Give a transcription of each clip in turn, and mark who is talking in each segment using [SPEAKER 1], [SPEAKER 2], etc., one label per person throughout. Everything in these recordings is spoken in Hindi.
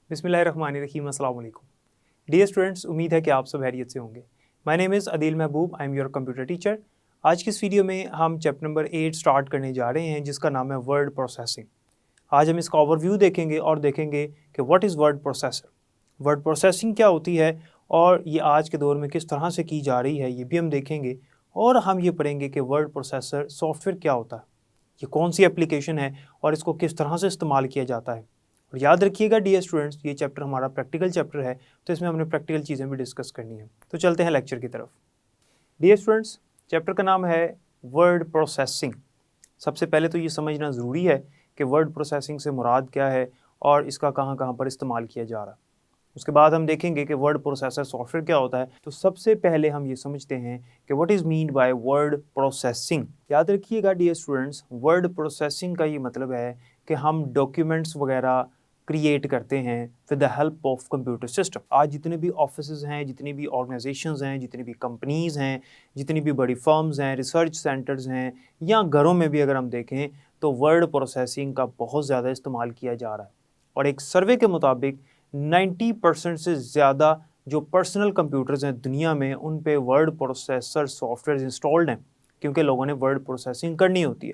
[SPEAKER 1] बिस्मिल्लाहिर्रहमानिर्रहीम, अस्सलाम वालेकुम। डियर स्टूडेंट्स, उम्मीद है कि आप सब खैरियत से होंगे। My name is Adeel Mehboob, I am your computer teacher. आज की इस वीडियो में हम चैप्टर नंबर 8 स्टार्ट करने जा रहे हैं, जिसका नाम है वर्ड प्रोसेसिंग। आज हम इसका ओवरव्यू देखेंगे और देखेंगे कि what is word processor, word processing क्या होती है और ये आज के दौर में किस तरह से की जा रही है, ये भी हम देखेंगे। और हम ये पढ़ेंगे कि वर्ड प्रोसेसर सॉफ्टवेयर क्या होता है, ये कौन सी एप्लीकेशन है और इसको किस तरह से इस्तेमाल किया जाता है। और याद रखिएगा डियर स्टूडेंट्स, ये चैप्टर हमारा प्रैक्टिकल चैप्टर है, तो इसमें हमने प्रैक्टिकल चीज़ें भी डिस्कस करनी है। तो चलते हैं लेक्चर की तरफ। डियर स्टूडेंट्स, चैप्टर का नाम है वर्ड प्रोसेसिंग। सबसे पहले तो ये समझना ज़रूरी है कि वर्ड प्रोसेसिंग से मुराद क्या है और इसका कहाँ कहाँ पर इस्तेमाल किया जा रहा है। उसके बाद हम देखेंगे कि वर्ड प्रोसेसर सॉफ्टवेयर क्या होता है। तो सबसे पहले हम ये समझते हैं कि what is mean by word processing. याद रखिएगा डियर स्टूडेंट्स, वर्ड प्रोसेसिंग का ये मतलब है कि हम डॉक्यूमेंट्स वगैरह क्रिएट करते हैं with the help of computer system. आज जितने भी ऑफिस हैं, जितनी भी ऑर्गेनाइजेशंस हैं, जितनी भी कंपनीज़ हैं, जितनी भी बड़ी फर्म्स हैं, रिसर्च सेंटर्स हैं, या घरों में भी अगर हम देखें तो वर्ड प्रोसेसिंग का बहुत ज़्यादा इस्तेमाल किया जा रहा है। और एक सर्वे के मुताबिक 90% से ज़्यादा जो पर्सनल कंप्यूटर्स हैं दुनिया में, उन पे वर्ड प्रोसेसर सॉफ्टवेयर इंस्टॉल्ड हैं, क्योंकि लोगों ने वर्ड प्रोसेसिंग करनी होती है।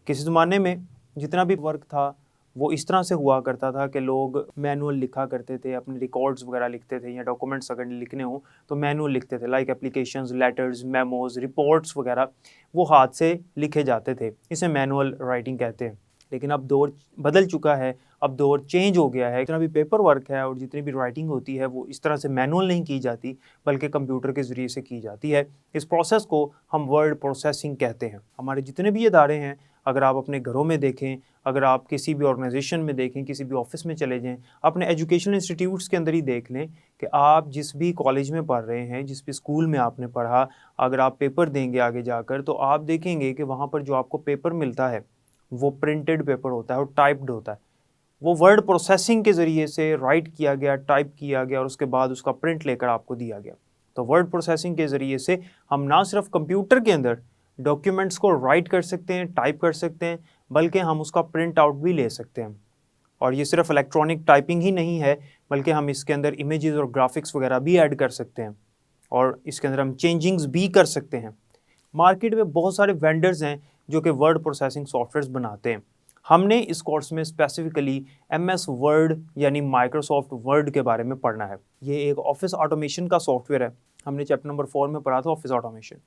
[SPEAKER 1] किसी ज़माने में जितना भी वर्क था वो इस तरह से हुआ करता था कि लोग मैनुअल लिखा करते थे, अपने रिकॉर्ड्स वगैरह लिखते थे, या डॉक्यूमेंट्स अगर लिखने हो तो मैनुअल लिखते थे, like applications, letters, memos, reports वगैरह वो हाथ से लिखे जाते थे। इसे मैनुअल राइटिंग कहते हैं। लेकिन अब दौर बदल चुका है, अब दौर चेंज हो गया है। जितना भी पेपर वर्क है और जितनी भी राइटिंग होती है वो इस तरह से मैनुअल नहीं की जाती, बल्कि कंप्यूटर के ज़रिए से की जाती है। इस प्रोसेस को हम वर्ड प्रोसेसिंग कहते हैं। हमारे जितने भी इदारे हैं, अगर आप अपने घरों में देखें, अगर आप किसी भी ऑर्गेनाइजेशन में देखें, किसी भी ऑफिस में चले जाएं, अपने एजुकेशनल इंस्टीट्यूट्स के अंदर ही देख लें कि आप जिस भी कॉलेज में पढ़ रहे हैं, जिस भी स्कूल में आपने पढ़ा, अगर आप पेपर देंगे आगे जाकर तो आप देखेंगे कि वहाँ पर जो आपको पेपर मिलता है वो प्रिंटेड पेपर होता है और टाइप्ड होता है। वो वर्ड प्रोसेसिंग के ज़रिए से राइट किया गया, टाइप किया गया और उसके बाद उसका प्रिंट लेकर आपको दिया गया। तो वर्ड प्रोसेसिंग के ज़रिए से हम ना सिर्फ कंप्यूटर के अंदर डॉक्यूमेंट्स को राइट कर सकते हैं, टाइप कर सकते हैं, बल्कि हम उसका प्रिंट आउट भी ले सकते हैं। और ये सिर्फ इलेक्ट्रॉनिक टाइपिंग ही नहीं है, बल्कि हम इसके अंदर इमेजेस और ग्राफिक्स वगैरह भी ऐड कर सकते हैं और इसके अंदर हम चेंजिंग्स भी कर सकते हैं। मार्केट में बहुत सारे वेंडर्स हैं जो कि वर्ड प्रोसेसिंग सॉफ्टवेयर्स बनाते हैं। हमने इस कोर्स में स्पेसिफिकली एमएस वर्ड यानी माइक्रोसॉफ्ट वर्ड के बारे में पढ़ना है। ये एक ऑफिस ऑटोमेशन का सॉफ्टवेयर है। हमने चैप्टर नंबर 4 में पढ़ा था ऑफिस ऑटोमेशन।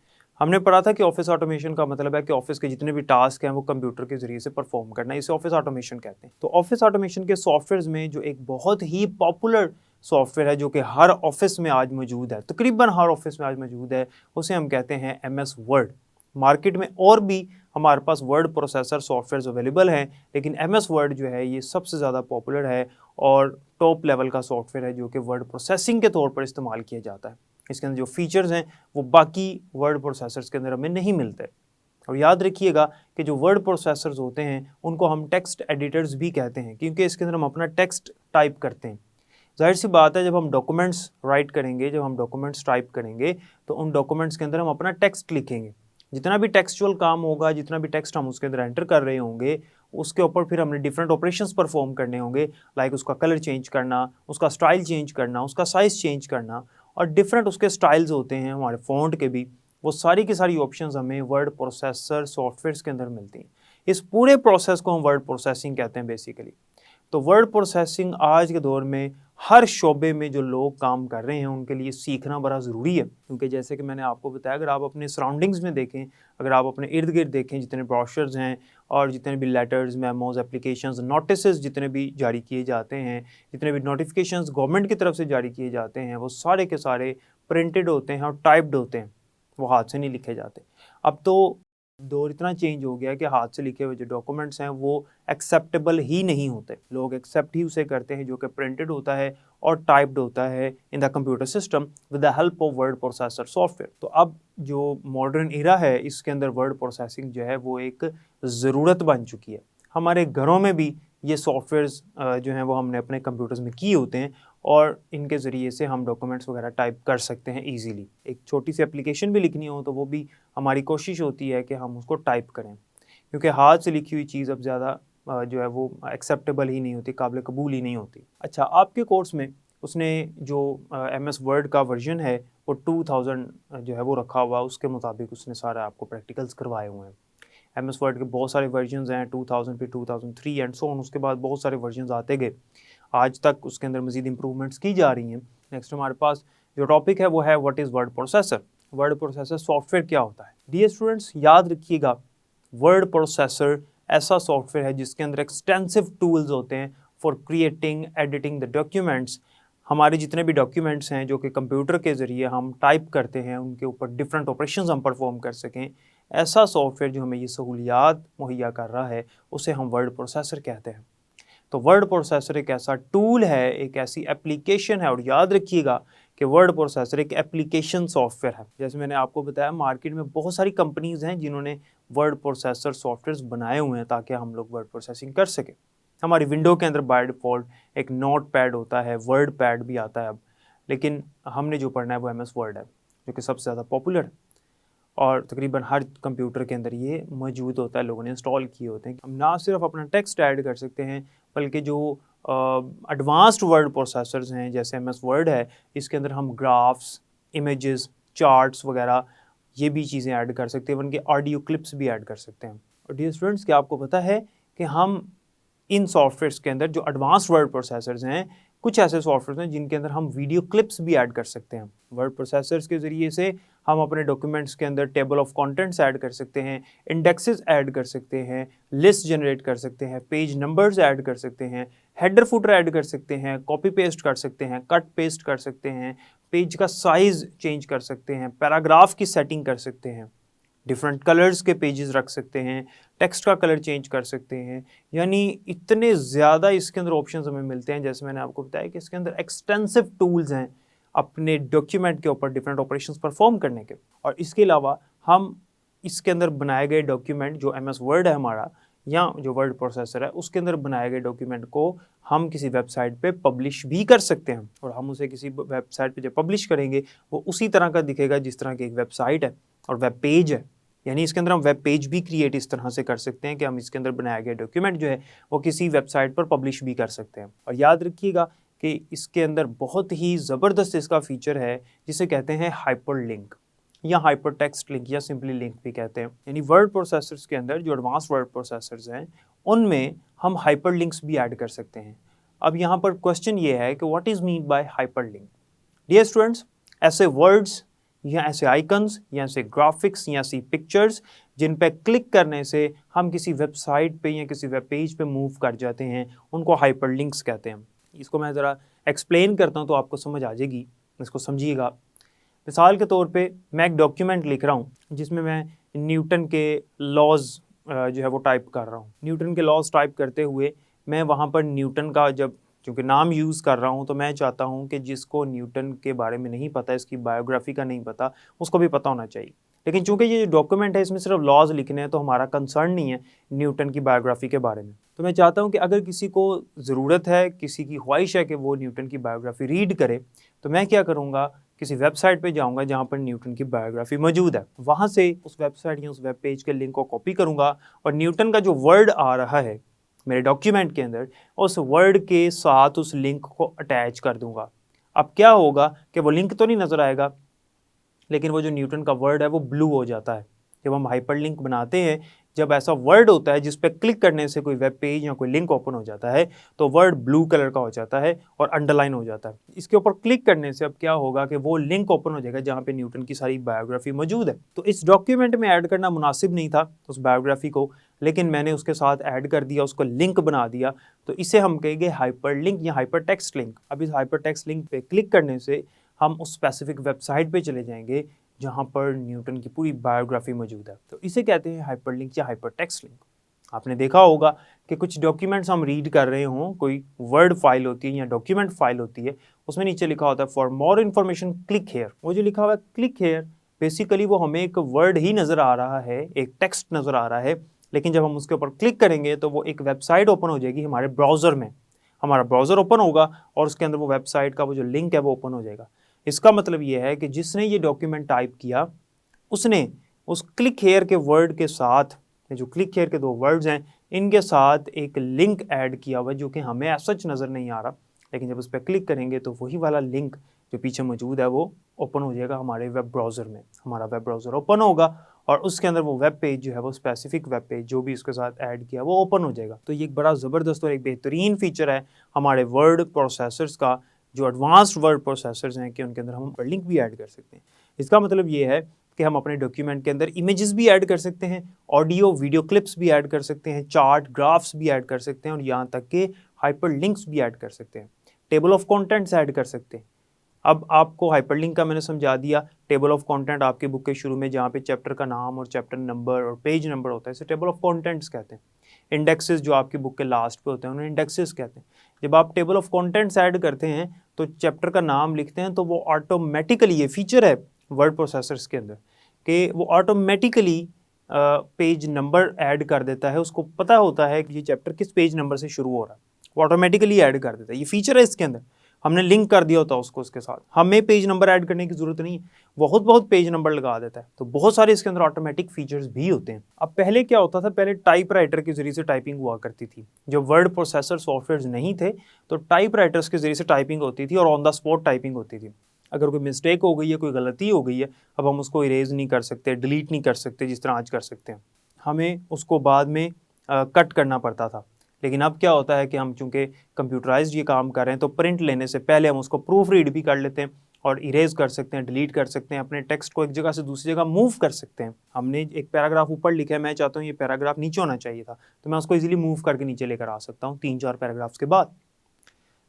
[SPEAKER 1] हमने पढ़ा था कि ऑफिस ऑटोमेशन का मतलब है कि ऑफिस के जितने भी टास्क हैं वो कंप्यूटर के जरिए से परफॉर्म करना है, इसे ऑफिस ऑटोमेशन कहते हैं। तो ऑफिस ऑटोमेशन के सॉफ्टवेयर्स में जो एक बहुत ही पॉपुलर सॉफ्टवेयर है, जो कि हर ऑफिस में आज मौजूद है, तकरीबन हर ऑफिस में आज मौजूद है, उसे हम कहते हैं एमएस वर्ड। मार्केट में और भी हमारे पास वर्ड प्रोसेसर सॉफ्टवेयर अवेलेबल हैं, लेकिन एमएस वर्ड जो है ये सबसे ज़्यादा पॉपुलर है और टॉप लेवल का सॉफ्टवेयर है जो कि वर्ड प्रोसेसिंग के तौर पर इस्तेमाल किया जाता है। इसके अंदर जो फीचर्स हैं वो बाकी वर्ड प्रोसेसर्स के अंदर हमें नहीं मिलते। और याद रखिएगा कि जो वर्ड प्रोसेसर्स होते हैं उनको हम टेक्स्ट एडिटर्स भी कहते हैं, क्योंकि इसके अंदर हम अपना टेक्स्ट टाइप करते हैं। जाहिर सी बात है, जब हम डॉक्यूमेंट्स राइट करेंगे, जब हम डॉक्यूमेंट्स टाइप करेंगे तो उन डॉक्यूमेंट्स के अंदर हम अपना टेक्स्ट लिखेंगे। जितना भी टेक्सचुअल काम होगा, जितना भी टेक्स्ट हम उसके अंदर एंटर कर रहे होंगे, उसके ऊपर फिर हमने डिफरेंट ऑपरेशंस परफॉर्म करने होंगे, लाइक उसका कलर चेंज करना, उसका स्टाइल चेंज करना, उसका साइज़ चेंज करना, और डिफरेंट उसके स्टाइल्स होते हैं हमारे फ़ॉन्ट के भी। वो सारी की सारी ऑप्शंस हमें वर्ड प्रोसेसर सॉफ्टवेयर्स के अंदर मिलती हैं। इस पूरे प्रोसेस को हम वर्ड प्रोसेसिंग कहते हैं बेसिकली। तो वर्ड प्रोसेसिंग आज के दौर में हर शोबे में जो लोग काम कर रहे हैं उनके लिए सीखना बड़ा ज़रूरी है, क्योंकि जैसे कि मैंने आपको बताया, अगर आप अपने सराउंडिंग्स में देखें, अगर आप अपने इर्द गिर्द देखें, जितने ब्रोशर्स हैं और जितने भी लेटर्स, मेमोज, एप्लीकेशंस, नोटिसेस जितने भी जारी किए जाते हैं, जितने भी नोटिफिकेशंस गवर्नमेंट की तरफ से जारी किए जाते हैं, वो सारे के सारे प्रिंटेड होते हैं और टाइप्ड होते हैं, वो हाथ से नहीं लिखे जाते। अब तो दौर इतना चेंज हो गया कि हाथ से लिखे हुए जो डॉक्यूमेंट्स हैं वो एक्सेप्टेबल ही नहीं होते। लोग एक्सेप्ट ही उसे करते हैं जो कि प्रिंटेड होता है और टाइप्ड होता है in the computer system with the help of word processor software. तो अब जो मॉडर्न इरा है, इसके अंदर वर्ड प्रोसेसिंग जो है वो एक ज़रूरत बन चुकी है। हमारे घरों में भी ये सॉफ्टवेयर्स जो हैं वो हमने अपने कंप्यूटर्स में किए होते हैं और इनके ज़रिए से हम डॉक्यूमेंट्स वगैरह टाइप कर सकते हैं ईजीली। एक छोटी सी एप्लीकेशन भी लिखनी हो तो वो भी हमारी कोशिश होती है कि हम उसको टाइप करें, क्योंकि हाथ से लिखी हुई चीज़ अब ज़्यादा जो है वो एक्सेप्टेबल ही नहीं होती, काबिल कबूल ही नहीं होती। अच्छा, आपके कोर्स में उसने जो MS वर्ड का वर्जन है वो 2000 जो है वो रखा हुआ, उसके मुताबिक उसने सारा आपको प्रैक्टिकल्स करवाए हुए हैं। MS वर्ड के बहुत सारे वर्जन्स हैं, 2000 फिर 2003 एंड सो ऑन, उसके बाद बहुत सारे वर्जन्स आते गए, आज तक उसके अंदर मज़ीद इंप्रूवमेंट्स की जा रही हैं। नेक्स्ट हमारे पास जो टॉपिक है वो है what is word processor. Word processor software क्या होता है? डियर स्टूडेंट्स, याद रखिएगा, वर्ड प्रोसेसर ऐसा सॉफ्टवेयर है जिसके अंदर एक्सटेंसिव टूल्स होते हैं for creating editing the documents. हमारे जितने भी डॉक्यूमेंट्स हैं जो कि कंप्यूटर के ज़रिए हम टाइप करते हैं, उनके ऊपर डिफरेंट ऑपरेशंस हम परफॉर्म कर सकें, ऐसा सॉफ्टवेयर जो हमें ये सहूलियात मुहैया कर रहा है उसे हम वर्ड प्रोसेसर कहते हैं। तो वर्ड प्रोसेसर एक ऐसा टूल है, एक ऐसी एप्लीकेशन है, और याद रखिएगा कि वर्ड प्रोसेसर एक एप्लीकेशन सॉफ्टवेयर है। जैसे मैंने आपको बताया, मार्केट में बहुत सारी कंपनीज़ हैं जिन्होंने वर्ड प्रोसेसर सॉफ्टवेयर्स बनाए हुए हैं ताकि हम लोग वर्ड प्रोसेसिंग कर सकें। हमारी विंडो के अंदर बाय डिफ़ॉल्ट एक नोट पैड होता है, वर्ड पैड भी आता है अब, लेकिन हमने जो पढ़ना है वो MS वर्ड है, जो कि सबसे ज़्यादा पॉपुलर है और तकरीबन हर कंप्यूटर के अंदर ये मौजूद होता है, लोगों ने इंस्टॉल किए होते हैं। हम ना सिर्फ अपना टेक्स्ट ऐड कर सकते हैं, बल्कि जो एडवांस्ड वर्ड प्रोसेसर्स हैं जैसे MS वर्ड है, इसके अंदर हम ग्राफ्स, इमेजेस, चार्ट्स वगैरह ये भी चीज़ें ऐड कर सकते हैं, उनके ऑडियो क्लिप्स भी ऐड कर सकते हैं। और डियर स्टूडेंट्स, क्या आपको पता है कि हम इन सॉफ्टवेयर्स के अंदर जो एडवांस्ड वर्ड प्रोसेसर्स हैं, कुछ ऐसे सॉफ्टवेयर हैं जिनके अंदर हम वीडियो क्लिप्स भी ऐड कर सकते हैं। वर्ड प्रोसेसर्स के ज़रिए से हम अपने डॉक्यूमेंट्स के अंदर टेबल ऑफ कंटेंट्स ऐड कर सकते हैं, इंडेक्सेस ऐड कर सकते हैं, लिस्ट जनरेट कर सकते हैं, पेज नंबर्स ऐड कर सकते हैं, हेडर फुटर ऐड कर सकते हैं, कॉपी पेस्ट कर सकते हैं, कट पेस्ट कर सकते हैं, पेज का साइज़ चेंज कर सकते हैं, पैराग्राफ की सेटिंग कर सकते हैं, डिफरेंट कलर्स के पेजेस रख सकते हैं, टेक्स्ट का कलर चेंज कर सकते हैं। यानी इतने ज़्यादा इसके अंदर ऑप्शंस हमें मिलते हैं। जैसे मैंने आपको बताया कि इसके अंदर एक्सटेंसिव टूल्स हैं अपने डॉक्यूमेंट के ऊपर डिफरेंट ऑपरेशंस परफॉर्म करने के। और इसके अलावा हम इसके अंदर बनाए गए डॉक्यूमेंट, जो MS वर्ड है हमारा या जो वर्ड प्रोसेसर है, उसके अंदर बनाए गए डॉक्यूमेंट को हम किसी वेबसाइट पे पब्लिश भी कर सकते हैं। और हम उसे किसी वेबसाइट पे जब पब्लिश करेंगे वो उसी तरह का दिखेगा जिस तरह की एक वेबसाइट है और वेब पेज है। यानी इसके अंदर हम वेब पेज भी क्रिएट इस तरह से कर सकते हैं कि हम इसके अंदर बनाया गया डॉक्यूमेंट जो है वो किसी वेबसाइट पर पब्लिश भी कर सकते हैं। और याद रखिएगा कि इसके अंदर बहुत ही ज़बरदस्त इसका फीचर है जिसे कहते हैं हाइपर लिंक या हाइपर टेक्स्ट लिंक या सिंपली लिंक भी कहते हैं। यानी वर्ड प्रोसेसर्स के अंदर जो एडवांस वर्ड प्रोसेसर्स हैं उनमें हम हाइपर लिंक्स भी ऐड कर सकते हैं। अब यहाँ पर क्वेश्चन ये है कि what is mean by hyper link. Dear students, ऐसे वर्ड्स या ऐसे आइकन्स या ऐसे ग्राफिक्स या ऐसी पिक्चर्स जिन पे क्लिक करने से हम किसी वेबसाइट पे या किसी वेब पेज पे मूव कर जाते हैं, उनको हाइपरलिंक्स कहते हैं। इसको मैं ज़रा एक्सप्लेन करता हूँ तो आपको समझ आ जाएगी, इसको समझिएगा। मिसाल के तौर पे मैं एक डॉक्यूमेंट लिख रहा हूँ जिसमें मैं न्यूटन के लॉज जो है वो टाइप कर रहा हूँ। न्यूटन के लॉज टाइप करते हुए मैं वहाँ पर न्यूटन का जब क्योंकि नाम यूज़ कर रहा हूँ तो मैं चाहता हूँ कि जिसको न्यूटन के बारे में नहीं पता, इसकी बायोग्राफी का नहीं पता, उसको भी पता होना चाहिए। लेकिन चूंकि ये जो डॉक्यूमेंट है इसमें सिर्फ लॉज लिखने हैं तो हमारा कंसर्न नहीं है न्यूटन की बायोग्राफी के बारे में। तो मैं चाहता हूँ कि अगर किसी को ज़रूरत है, किसी की ख्वाहिश है कि वो न्यूटन की बायोग्राफी रीड करे, तो मैं क्या करूँगा, किसी वेबसाइट पे जाऊँगा जहाँ पर न्यूटन की बायोग्राफी मौजूद है, वहाँ से उस वेबसाइट या उस वेब पेज के लिंक को कॉपी करूँगा और न्यूटन का जो वर्ड आ रहा है मेरे डॉक्यूमेंट के अंदर, उस वर्ड के साथ उस लिंक को अटैच कर दूंगा। अब क्या होगा कि वो लिंक तो नहीं नज़र आएगा, लेकिन वो जो न्यूटन का वर्ड है वो ब्लू हो जाता है। जब हम हाइपर लिंक बनाते हैं, जब ऐसा वर्ड होता है जिस पर क्लिक करने से कोई वेब पेज या कोई लिंक ओपन हो जाता है, तो वर्ड ब्लू कलर का हो जाता है और अंडरलाइन हो जाता है। इसके ऊपर क्लिक करने से अब क्या होगा कि वो लिंक ओपन हो जाएगा जहाँ पे न्यूटन की सारी बायोग्राफी मौजूद है। तो इस डॉक्यूमेंट में ऐड करना मुनासिब नहीं था उस बायोग्राफी को, लेकिन मैंने उसके साथ ऐड कर दिया, उसको लिंक बना दिया, तो इसे हम कहेंगे हाइपर लिंक या हाइपर टेक्स्ट लिंक। अब इस हाइपर टेक्स्ट लिंक पे क्लिक करने से हम उस स्पेसिफिक वेबसाइट पे चले जाएंगे जहाँ पर न्यूटन की पूरी बायोग्राफी मौजूद है। तो इसे कहते हैं हाइपरलिंक या हाइपर टेक्स्ट लिंक। आपने देखा होगा कि कुछ डॉक्यूमेंट्स हम रीड कर रहे हों, कोई वर्ड फाइल होती है या डॉक्यूमेंट फाइल होती है, उसमें नीचे लिखा होता है for more information click here. वो जो लिखा हुआ है क्लिक हेयर, बेसिकली वो हमें एक वर्ड ही नज़र आ रहा है, एक टेक्स्ट नज़र आ रहा है, लेकिन जब हम उसके ऊपर क्लिक करेंगे तो वो एक वेबसाइट ओपन हो जाएगी हमारे ब्राउज़र में। हमारा ब्राउज़र ओपन होगा और उसके अंदर वो वेबसाइट का वो जो लिंक है वो ओपन हो जाएगा। इसका मतलब ये है कि जिसने ये डॉक्यूमेंट टाइप किया उसने उस क्लिक हेयर के वर्ड के साथ, जो क्लिक हेयर के दो वर्ड्स हैं, इनके साथ एक लिंक ऐड किया हुआ है जो कि हमें एज सच नज़र नहीं आ रहा, लेकिन जब उस पर क्लिक करेंगे तो वही वाला लिंक जो पीछे मौजूद है वो ओपन हो जाएगा हमारे वेब ब्राउज़र में। हमारा वेब ब्राउज़र ओपन होगा और उसके अंदर वो वेब पेज जो है वो स्पेसिफिक वेब पेज जो भी इसके साथ ऐड किया वो ओपन हो जाएगा। तो ये एक बड़ा ज़बरदस्त और एक बेहतरीन फीचर है हमारे वर्ड प्रोसेसर्स का, जो एडवांस्ड वर्ड प्रोसेसर्स हैं कि उनके अंदर हम लिंक भी ऐड कर सकते हैं। इसका मतलब ये है कि हम अपने डॉक्यूमेंट के अंदर इमेजेस भी ऐड कर सकते हैं, ऑडियो वीडियो क्लिप्स भी ऐड कर सकते हैं, चार्ट ग्राफ्स भी ऐड कर सकते हैं और यहाँ तक कि हाइपरलिंक्स भी ऐड कर सकते हैं, टेबल ऑफ कंटेंट्स ऐड कर सकते हैं। अब आपको हाइपरलिंक का मैंने समझा दिया। टेबल ऑफ कंटेंट आपके बुक के शुरू में जहाँ पे चैप्टर का नाम और चैप्टर नंबर और पेज नंबर होता है इसे टेबल ऑफ कंटेंट्स कहते हैं। इंडेक्सेस जो आपकी बुक के लास्ट पे होते हैं उन्हें इंडेक्सेस कहते हैं। जब आप टेबल ऑफ कंटेंट्स ऐड करते हैं तो चैप्टर का नाम लिखते हैं तो वो ऑटोमेटिकली, ये फीचर है वर्ड प्रोसेसर्स के अंदर कि वो ऑटोमेटिकली पेज नंबर ऐड कर देता है। उसको पता होता है कि ये चैप्टर किस पेज नंबर से शुरू हो रहा है, वो ऑटोमेटिकली ऐड कर देता है। ये फीचर है इसके अंदर, हमने लिंक कर दिया होता है उसको उसके साथ, हमें पेज नंबर ऐड करने की ज़रूरत नहीं है, बहुत पेज नंबर लगा देता है। तो बहुत सारे इसके अंदर ऑटोमेटिक फीचर्स भी होते हैं। अब पहले क्या होता था, पहले टाइपराइटर के जरिए से टाइपिंग हुआ करती थी। जब वर्ड प्रोसेसर सॉफ्टवेयर नहीं थे तो टाइपराइटर्स के जरिए से टाइपिंग होती थी और ऑन द स्पॉट टाइपिंग होती थी। अगर कोई मिस्टेक हो गई है, कोई गलती हो गई है, अब हम उसको इरेज नहीं कर सकते, डिलीट नहीं कर सकते जिस तरह आज कर सकते हैं, हमें उसको बाद में कट करना पड़ता था। लेकिन अब क्या होता है कि हम चूंकि कंप्यूटराइज्ड ये काम कर रहे हैं तो प्रिंट लेने से पहले हम उसको प्रूफ रीड भी कर लेते हैं और इरेज कर सकते हैं, डिलीट कर सकते हैं, अपने टेक्स्ट को एक जगह से दूसरी जगह मूव कर सकते हैं। हमने एक पैराग्राफ ऊपर लिखा है, मैं चाहता हूँ ये पैराग्राफ नीचे होना चाहिए था, तो मैं उसको इजीली मूव करके नीचे लेकर आ सकता हूँ 3-4 पैराग्राफ्स के बाद।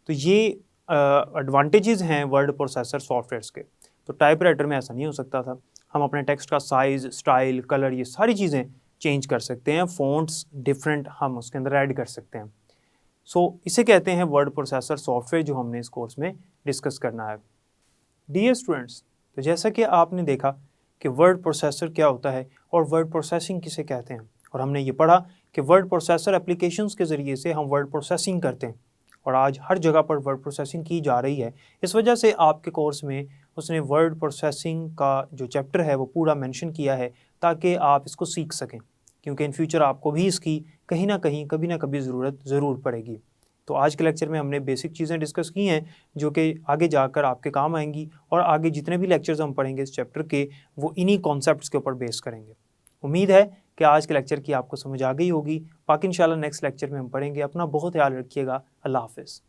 [SPEAKER 1] तो ये एडवांटेजेस हैं वर्ड प्रोसेसर सॉफ्टवेयर्स के। तो टाइपराइटर में ऐसा नहीं हो सकता था। हम अपने टेक्स्ट का साइज़, स्टाइल, कलर, ये सारी चीज़ें चेंज कर सकते हैं, फ़ॉन्ट्स डिफरेंट हम उसके अंदर ऐड कर सकते हैं। सो इसे कहते हैं वर्ड प्रोसेसर सॉफ्टवेयर, जो हमने इस कोर्स में डिस्कस करना है। डियर स्टूडेंट्स, तो जैसा कि आपने देखा कि वर्ड प्रोसेसर क्या होता है और वर्ड प्रोसेसिंग किसे कहते हैं, और हमने ये पढ़ा कि वर्ड प्रोसेसर एप्लीकेशंस के ज़रिए से हम वर्ड प्रोसेसिंग करते हैं और आज हर जगह पर वर्ड प्रोसेसिंग की जा रही है। इस वजह से आपके कोर्स में उसने वर्ड प्रोसेसिंग का जो चैप्टर है वो पूरा मेंशन किया है ताकि आप इसको सीख सकें, क्योंकि इन फ्यूचर आपको भी इसकी कहीं ना कहीं कभी ना कभी ज़रूरत ज़रूर पड़ेगी। तो आज के लेक्चर में हमने बेसिक चीज़ें डिस्कस की हैं जो कि आगे जाकर आपके काम आएंगी, और आगे जितने भी लेक्चर्स हम पढ़ेंगे इस चैप्टर के वो इन्हीं कॉन्सेप्ट्स के ऊपर बेस करेंगे। उम्मीद है कि आज के लेक्चर की आपको समझ आ गई होगी। बाकी इंशाल्लाह नेक्स्ट लेक्चर में हम पढ़ेंगे। अपना बहुत ख्याल रखिएगा। अल्लाह हाफ़िज़।